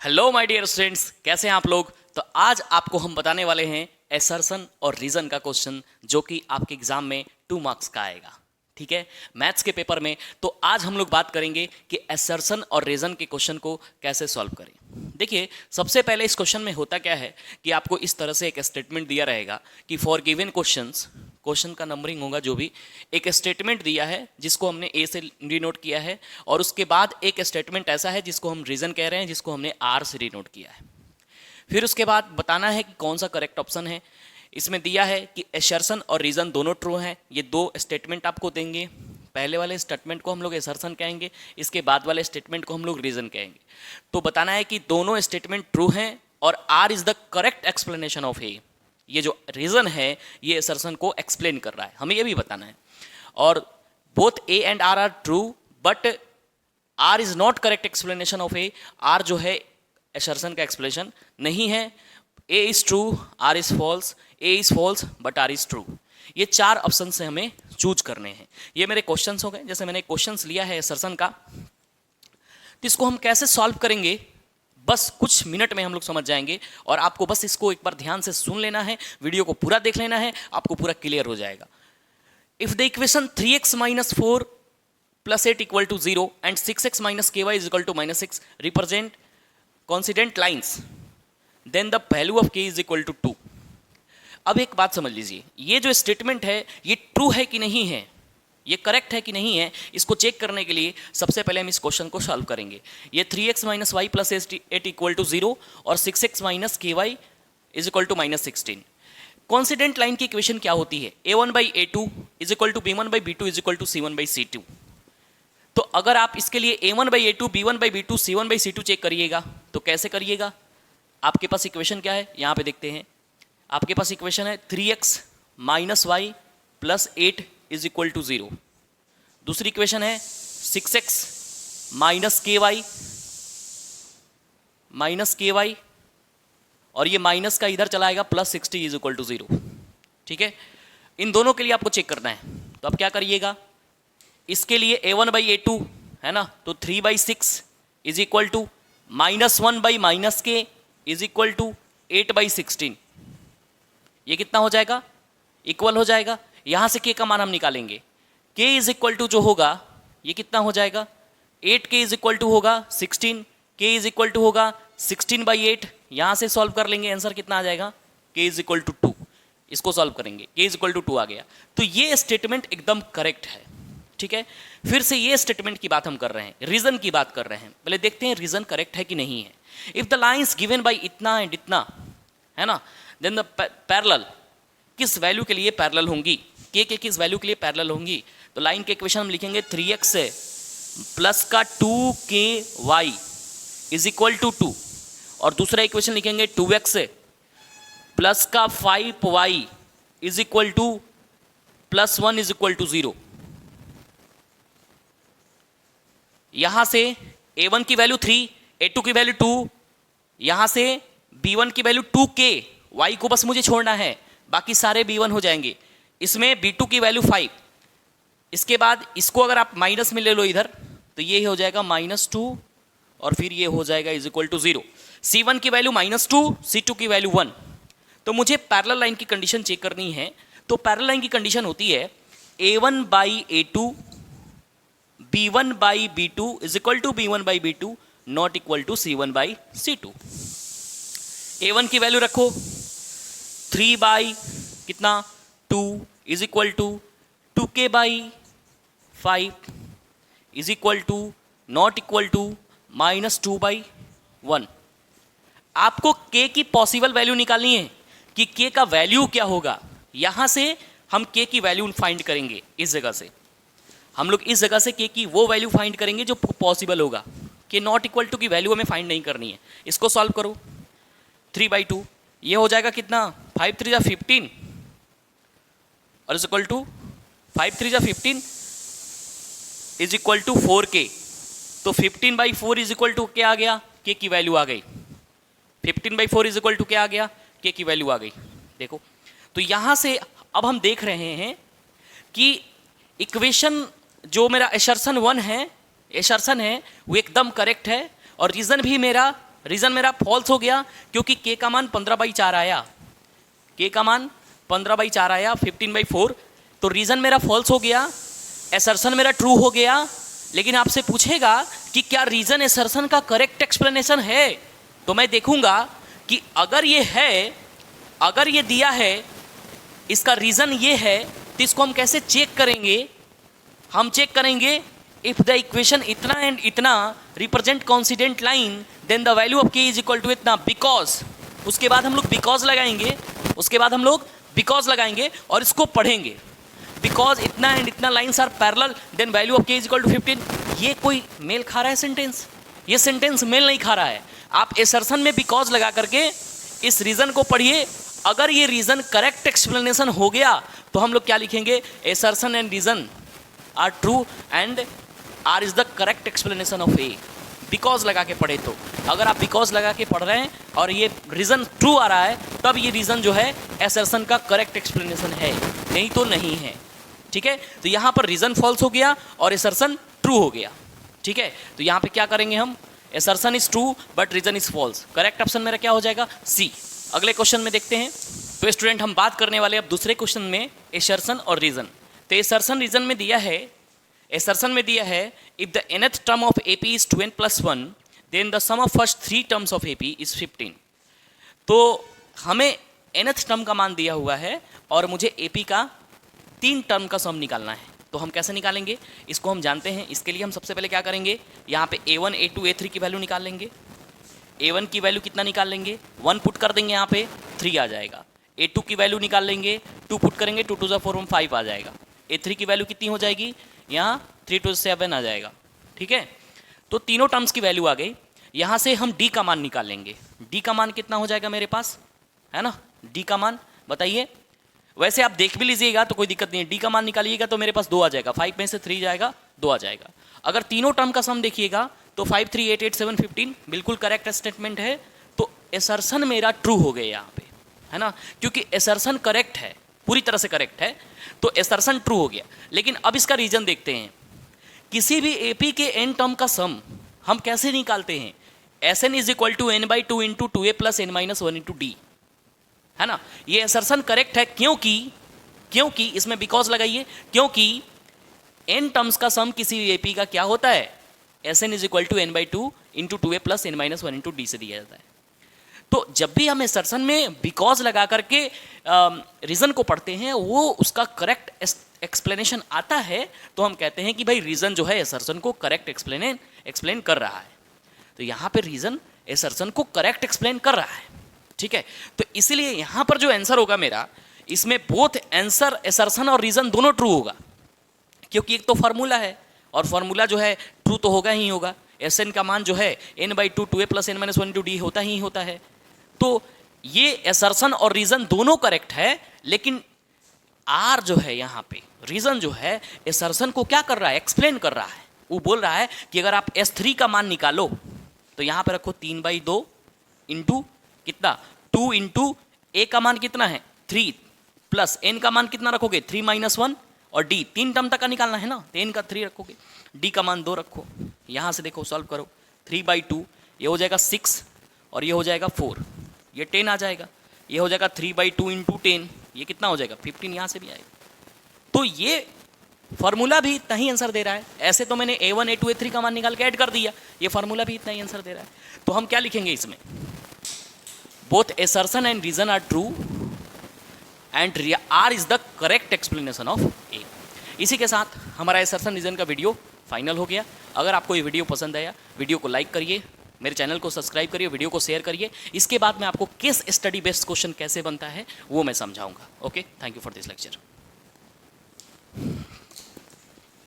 Hello my dear students, कैसे हैं आप लोग। तो आज आपको हम बताने वाले हैं एसर्शन और रीजन का क्वेश्चन जो कि आपके एग्जाम में 2 मार्क्स का आएगा। ठीक है, मैथ्स के पेपर में। तो आज हम लोग बात करेंगे कि एसर्शन और रीजन के क्वेश्चन को कैसे सॉल्व करें। देखिए, सबसे पहले इस क्वेश्चन में होता क्या है कि आपको इस तरह से एक स्टेटमेंट दिया रहेगा कि फॉर गिवन क्वेश्चंस, क्वेश्चन का नंबरिंग होगा जो भी, एक स्टेटमेंट दिया है जिसको हमने ए से डिनोट किया है, और उसके बाद एक स्टेटमेंट ऐसा है जिसको हम रीजन कह रहे हैं, जिसको हमने आर से डिनोट किया है। फिर उसके बाद बताना है कि कौन सा करेक्ट ऑप्शन है। इसमें दिया है कि एसर्शन और रीजन दोनों ट्रू हैं। ये दो स्टेटमेंट आपको देंगे। पहले वाले स्टेटमेंट को हम लोग एसर्शन कहेंगे, इसके बाद वाले स्टेटमेंट को हम लोग रीजन कहेंगे। तो बताना है कि दोनों स्टेटमेंट ट्रू हैं और R is the correct explanation of A. ये जो रीजन है ये एसर्शन को एक्सप्लेन कर रहा है, हमें ये भी बताना है। और both A and R are true, but R is not correct explanation of A. R जो है एसर्शन का एक्सप्लेनेशन नहीं है। A is true, R is false, A is false but R is true. ये 4 ऑप्शन से हमें choose करने हैं। ये मेरे क्वेश्चंस हो गए। जैसे मैंने क्वेश्चंस लिया है एसर्शन का, तो इसको हम कैसे सॉल्व करेंगे बस कुछ मिनट में हम लोग समझ जाएंगे। और आपको बस इसको एक बार ध्यान से सुन लेना है, वीडियो को पूरा देख लेना है, आपको पूरा क्लियर हो जाएगा। If the equation 3x - 4 + 8 = 0 and 6x - ky = -6 represent consonant lines, then the value of k = 2। अब एक बात समझ लीजिए, ये जो स्टेटमेंट है ये ट्रू है कि नहीं है, ये करेक्ट है कि नहीं है, इसको चेक करने के लिए सबसे पहले हम इस क्वेश्चन को सॉल्व करेंगे। ये 3x - y + 8 = 0 और 6x - ky = -16। कॉन्सिडेंट लाइन की इक्वेशन क्या होती है? a1/a2 = b1/b2 = c1/c2। तो अगर आप इसके लिए a1/a2 b1/b2 c1/c2 चेक करिएगा तो कैसे करिएगा? आपके पास इक्वेशन क्या है यहां पे देखते हैं। आपके पास इक्वेशन है 3x - y + 8 = 0। दूसरी इक्वेशन है 6x - ky और ये माइनस का इधर चला आएगा +60 = 0। ठीक है, इन दोनों के लिए आपको चेक करना है। तो आप क्या करिएगा, इसके लिए a1/a2 है ना, तो 3/6 = -1/- k = 8/16। ये कितना हो जाएगा? इक्वल हो जाएगा। यहां से k का मान हम निकालेंगे। k = जो होगा ये कितना हो जाएगा? 8k = होगा 16, k = होगा 16/8। यहां से सॉल्व कर लेंगे, आंसर कितना आ जाएगा? k = 2। इसको सॉल्व करेंगे, k = 2 आ गया। तो ये स्टेटमेंट एकदम करेक्ट है। ठीक है, फिर से ये स्टेटमेंट की बात हम कर रहे हैं, रीजन की बात कर रहे हैं। पहले देखते हैं रीजन करेक्ट है कि नहीं है। If the lines given by इतना एंड इतना है ना, देन द पैरेलल किस वैल्यू के लिए पैरेलल होंगी, k के किस वैल्यू के लिए पैरेलल होंगी। तो लाइन के इक्वेशन हम लिखेंगे 3x से प्लस का 2ky = 2, और दूसरा इक्वेशन लिखेंगे 2x से प्लस का 5y = +1 = 0। यहां से a1 की वैल्यू 3, a2 की वैल्यू 2, यहां से b1 की वैल्यू 2k, y को बस मुझे छोड़ना है, बाकी सारे b1 हो जाएंगे। इसमें b2 की वैल्यू 5। इसके बाद इसको अगर आप माइनस में ले लो इधर, तो ये हो जाएगा -2 और फिर ये हो जाएगा = 0। c1 की वैल्यू -2, c2 की वैल्यू 1। तो मुझे पैरेलल लाइन की कंडीशन चेक करनी है। तो पैरेलल लाइन की कंडीशन होती है a1/a2 b1/b2 = b1/b2 not equal to c1/c2। a1 की वैल्यू रखो 3/2 = 2k/5 = नॉट इक्वल टू -2/1। आपको k की पॉसिबल वैल्यू निकालनी है कि k का वैल्यू क्या होगा। यहां से हम k की वैल्यू फाइंड करेंगे। इस जगह से हम लोग इस जगह से k की वो वैल्यू फाइंड करेंगे जो पॉसिबल होगा। k नॉट इक्वल टू की वैल्यू हमें फाइंड नहीं करनी है। इसको सॉल्व करो, 3/2 ये हो जाएगा कितना? 5 3 = 15 और इक्वल टू 5 3 = 15 = 4k। तो 15/4 = क्या आ गया? k की वैल्यू आ गई। 15/4 = क्या आ गया? k की वैल्यू आ गई। देखो, तो यहां से अब हम देख रहे हैं कि इक्वेशन जो मेरा एसर्शन 1 है, एसर्शन है वो एकदम करेक्ट है, और रीजन भी मेरा रीजन मेरा फॉल्स हो गया क्योंकि k का मान 15/4 आया, k का मान 15/4 आया 15/4, तो रीजन मेरा फॉल्स हो गया, असर्शन मेरा ट्रू हो गया। लेकिन आपसे पूछेगा कि क्या रीजन असर्शन का करेक्ट एक्सप्लेनेशन है, तो मैं देखूंगा कि अगर ये है, अगर ये दिया है, इसका रीजन ये है, तो इसको हम कैसे चेक करेंगे? हम चेक करेंगे इफ द इक्वेशन इतना एंड इतना represent coincident line then the value of k is equal to इतना, बिकॉज, उसके बाद हम लोग बिकॉज लगाएंगे, उसके बाद हम लोग बिकॉज लगाएंगे और इसको पढ़ेंगे। बिकॉज इतना एंड इतना lines are parallel then value of k is equal to 15। ये कोई मेल खा रहा है सेंटेंस? ये सेंटेंस मेल नहीं खा रहा है। आप असर्शन में बिकॉज लगा करके इस रीजन को पढ़िए। अगर ये रीजन करेक्ट एक्सप्लेनेशन हो गया तो हम लोग क्या लिखेंगे? Assertion and reason are true and R is the correct explanation of A. Because लगा के पढ़े तो, अगर आप बिकॉज लगा के पढ़ रहे हैं और ये रीजन ट्रू आ रहा है, तब ये रीजन जो है असर्शन का करेक्ट एक्सप्लेनेशन है, नहीं तो नहीं है। ठीक है, तो यहाँ पर रीजन फॉल्स हो गया और असर्शन ट्रू हो गया। ठीक है, तो यहाँ पे क्या करेंगे हम? Assertion is true but reason is false. Correct option मेरा क्या हो जाएगा? सी। अगले क्वेश्चन में देखते हैं। तो स्टूडेंट हम बात करने वाले अब दूसरे क्वेश्चन में असर्शन और रीजन। तो असर्शन रीजन में दिया है, असर्शन में दिया है if the nth term of AP is 2n + 1 then the sum of first 3 terms of AP is 15। तो हमें nth टर्म का मान दिया हुआ है और मुझे AP का 3 टर्म का सम निकालना है। तो हम कैसे निकालेंगे? इसको हम जानते हैं। इसके लिए हम सबसे पहले क्या करेंगे? यहाँ पे A1 A2 A3 की वैल्यू निकाल लेंगे। A1 की वैल्यू कितना निकाल लेंगे? 1 पुट कर देंगे, यहाँ पे 3 आ जाएगा। A2 की वैल्यू निकाल लेंगे, 2 पुट करेंगे, 2 2 4 5 आ जाएगा। A3 की वैल्यू कितनी हो जाएगी? यहाँ 3 2 7 आ जाएगा। ठीक है, तो तीनों टर्म्स की वैल्यू आ गई। यहाँ से हम D का मान निकाल लेंगे। D का मान कितना हो जाएगा मेरे पास, है ना? D का मान बताइए। वैसे आप देख भी लीजिएगा तो कोई दिक्कत नहीं है। D का मान निकालिएगा तो मेरे पास 2 आ जाएगा, 5 में से 3 जाएगा, 2 आ जाएगा। अगर तीनों टर्म का सम देखिएगा तो 5 3 8 8 7 15 बिल्कुल करेक्ट स्टेटमेंट है। तो असर्शन मेरा ट्रू हो गया यहाँ पे, है ना? क्योंकि असर्शन करेक्ट है, पूरी तरह से करेक्ट है, तो असर्शन ट्रू हो गया। लेकिन अब इसका रीजन देखते हैं। किसी भी AP के n टर्म का सम हम कैसे निकालते हैं? Sn is equal to n/2 into 2a plus n-1 into d, है ना? ये असर्शन करेक्ट है क्योंकि इसमें बिकॉज लगाइए, क्योंकि n टर्म्स का सम किसी भी AP का क्या होता है? Sn is equal to n/2 into 2a plus n-1 into d से दिया जाता है। तो जब भी हम असर्शन में बिकॉज लगा करके रीजन को पढ़ते हैं, वो उसका करेक्ट एक्सप्लेनेशन आता है, तो हम कहते हैं कि भाई रीजन जो है असर्शन को करेक्ट एक्सप्लेन कर रहा है। तो यहाँ पे रीजन असर्शन को करेक्ट एक्सप्लेन कर रहा है। ठीक है, तो इसीलिए यहाँ पर जो आंसर होगा मेरा, इसमें बोथ आंसर असर्शन और रीजन दोनों ट्रू होगा, क्योंकि एक तो फार्मूला है और फार्मूला जो है ट्रू तो होगा ही होगा। Sn का मान जो है n/2 2a plus n-1 into d होता ही होता है। तो ये असर्शन और रीजन दोनों करेक्ट है, लेकिन R जो है यहाँ पे रीजन जो है असर्शन को क्या कर रहा है? एक्सप्लेन कर रहा है। वो बोल रहा है कि अगर आप S3 का मान निकालो तो यहाँ पे रखो 3/2 इंटू कितना 2 इंटू A का मान कितना है 3 प्लस N का मान कितना रखोगे 3-1 और D 3 टर्म तक का निकालना है ना, तो N का 3 रखोगे, D का मान 2 रखो। यहाँ से देखो सॉल्व करो, 3/2 ये हो जाएगा 6 और ये हो जाएगा 4, ये 10 आ जाएगा। ये हो जाएगा 3/2 इंटू 10, ये कितना हो जाएगा 15, यहाँ से भी आएगा। तो ये फार्मूला भी इतना ही आंसर दे रहा है। ऐसे तो मैंने A1 A2 A3 का मान निकाल के ऐड कर दिया, ये फार्मूला भी इतना ही आंसर दे रहा है। तो हम क्या लिखेंगे इसमें? Both assertion and reason are true and R is the correct explanation of A। इसी के साथ हमारा असर्शन रीजन का वीडियो फाइनल हो गया। अगर आपको ये वीडियो पसंद आया, वीडियो को लाइक करिए, मेरे चैनल को सब्सक्राइब करिए, वीडियो को शेयर करिए। इसके बाद मैं आपको केस स्टडी बेस्ड क्वेश्चन कैसे बनता है वो मैं समझाऊंगा। Okay, thank you for this lecture.